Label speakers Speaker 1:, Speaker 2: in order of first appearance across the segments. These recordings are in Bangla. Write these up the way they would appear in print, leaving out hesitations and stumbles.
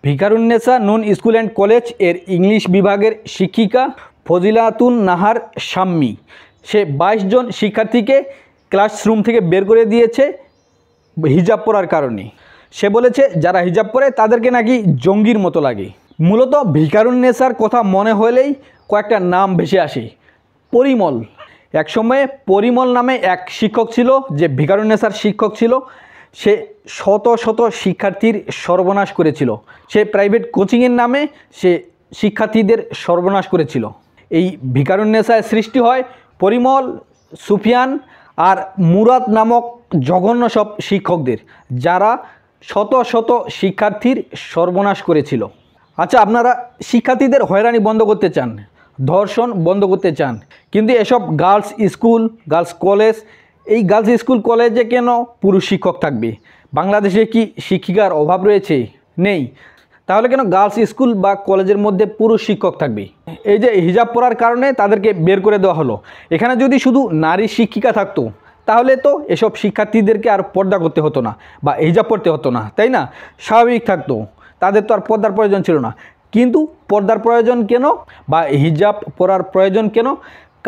Speaker 1: ভিকারুন্নেসা নুন স্কুল অ্যান্ড কলেজ এর ইংলিশ বিভাগের শিক্ষিকা ফজিলাতুন নাহার শাম্মী সে 22 জন শিক্ষার্থীকে ক্লাসরুম থেকে বের করে দিয়েছে হিজাব পরার কারণে। সে বলেছে যারা হিজাব পরে তাদেরকে নাকি জঙ্গির মতো লাগে। মূলত ভিকারুন্নেসার কথা মনে হলেই কয়েকটা নাম ভেসে আসে। পরিমল, একসময়ে পরিমল নামে এক শিক্ষক ছিল যে ভিকারুন্নেসার শিক্ষক ছিল। সে শত শত শিক্ষার্থীর সর্বনাশ করেছিল। সে প্রাইভেট কোচিংয়ের নামে সে শিক্ষার্থীদের সর্বনাশ করেছিল। এই ভিকারুন্নেসায় সৃষ্টি হয় পরিমল, সুফিয়ান আর মুরাদ নামক জঘন্য সব শিক্ষকদের, যারা শত শত শিক্ষার্থীর সর্বনাশ করেছিল। আচ্ছা, আপনারা শিক্ষার্থীদের হয়রানি বন্ধ করতে চান, ধর্ষণ বন্ধ করতে চান, কিন্তু এসব গার্লস স্কুল, গার্লস কলেজ, এই গার্লস স্কুল কলেজে কেন পুরুষ শিক্ষক থাকবে? বাংলাদেশে কি শিক্ষিকার অভাব রয়েছে? নেই। তাহলে কেন গার্লস স্কুল বা কলেজের মধ্যে পুরুষ শিক্ষক থাকবে? এই যে হিজাব পরার কারণে তাদেরকে বের করে দেওয়া হলো। এখানে যদি শুধু নারী শিক্ষিকা থাকতো তাহলে তো এসব শিক্ষার্থীদেরকে আর পর্দা করতে হতো না বা হিজাব পরতে হতো না, তাই না? স্বাভাবিক থাকতো, তাদের তো আর পর্দার প্রয়োজন ছিল না। কিন্তু পর্দার প্রয়োজন কেন বা হিজাব পরার প্রয়োজন কেন?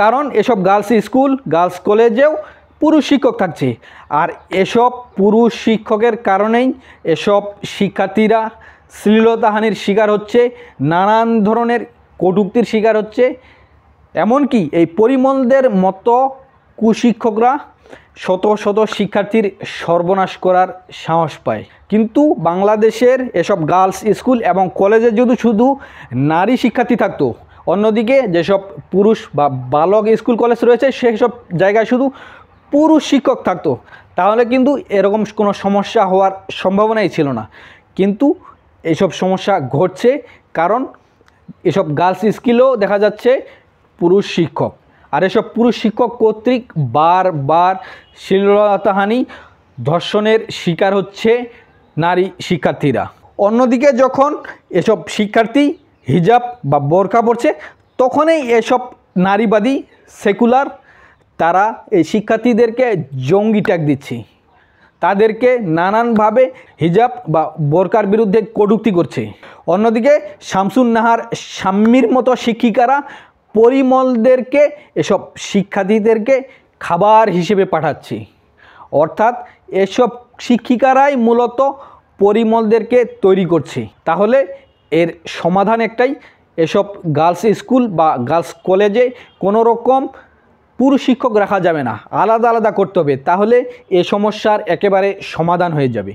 Speaker 1: কারণ এসব গার্লস স্কুল, গার্লস কলেজেও পুরুষ শিক্ষক থাকছে। আর এসব পুরুষ শিক্ষকের কারণেই এসব শিক্ষার্থীরা শ্লীলতাহানির শিকার হচ্ছে, নানান ধরনের কটূক্তির শিকার হচ্ছে। এমনকি এই পরিমলদের মতো কুশিক্ষকরা শত শত শিক্ষার্থীর সর্বনাশ করার সাহস পায়। কিন্তু বাংলাদেশের এসব গার্লস স্কুল এবং কলেজে যদি শুধু নারী শিক্ষার্থী থাকতো, অন্যদিকে যেসব পুরুষ বা বালক স্কুল কলেজ রয়েছে সেসব জায়গায় শুধু পুরুষ শিক্ষক থাকতো, তাহলে কিন্তু এরকম কোনো সমস্যা হওয়ার সম্ভাবনাই ছিল না। কিন্তু এইসব সমস্যা ঘটছে কারণ এসব গার্লস স্কুলেও দেখা যাচ্ছে পুরুষ শিক্ষক, আর এসব পুরুষ শিক্ষক কর্তৃক বারবার শ্লীলতাহানি, ধর্ষণের শিকার হচ্ছে নারী শিক্ষার্থীরা। অন্যদিকে যখন এসব শিক্ষার্থী হিজাব বা বোরকা পরছে, তখনই এসব নারীবাদী সেকুলার তারা এই শিক্ষার্থীদেরকে জঙ্গি ট্যাগ দিচ্ছে, তাদেরকে নানানভাবে হিজাব বা বোরকার বিরুদ্ধে কটূক্তি করছে। অন্যদিকে শামসুন নাহার শাম্মীর মতো শিক্ষিকারা পরিমলদেরকে, এসব শিক্ষার্থীদেরকে খাবার হিসেবে পাঠাচ্ছে। অর্থাৎ এসব শিক্ষিকারাই মূলত পরিমলদেরকে তৈরি করছে। তাহলে এর সমাধান একটাই, এসব গার্লস স্কুল বা গার্লস কলেজে কোনো রকম পুরুষ শিক্ষক রাখা যাবে না, আলাদা আলাদা করতে হবে। তাহলে এ সমস্যার একেবারে সমাধান হয়ে যাবে।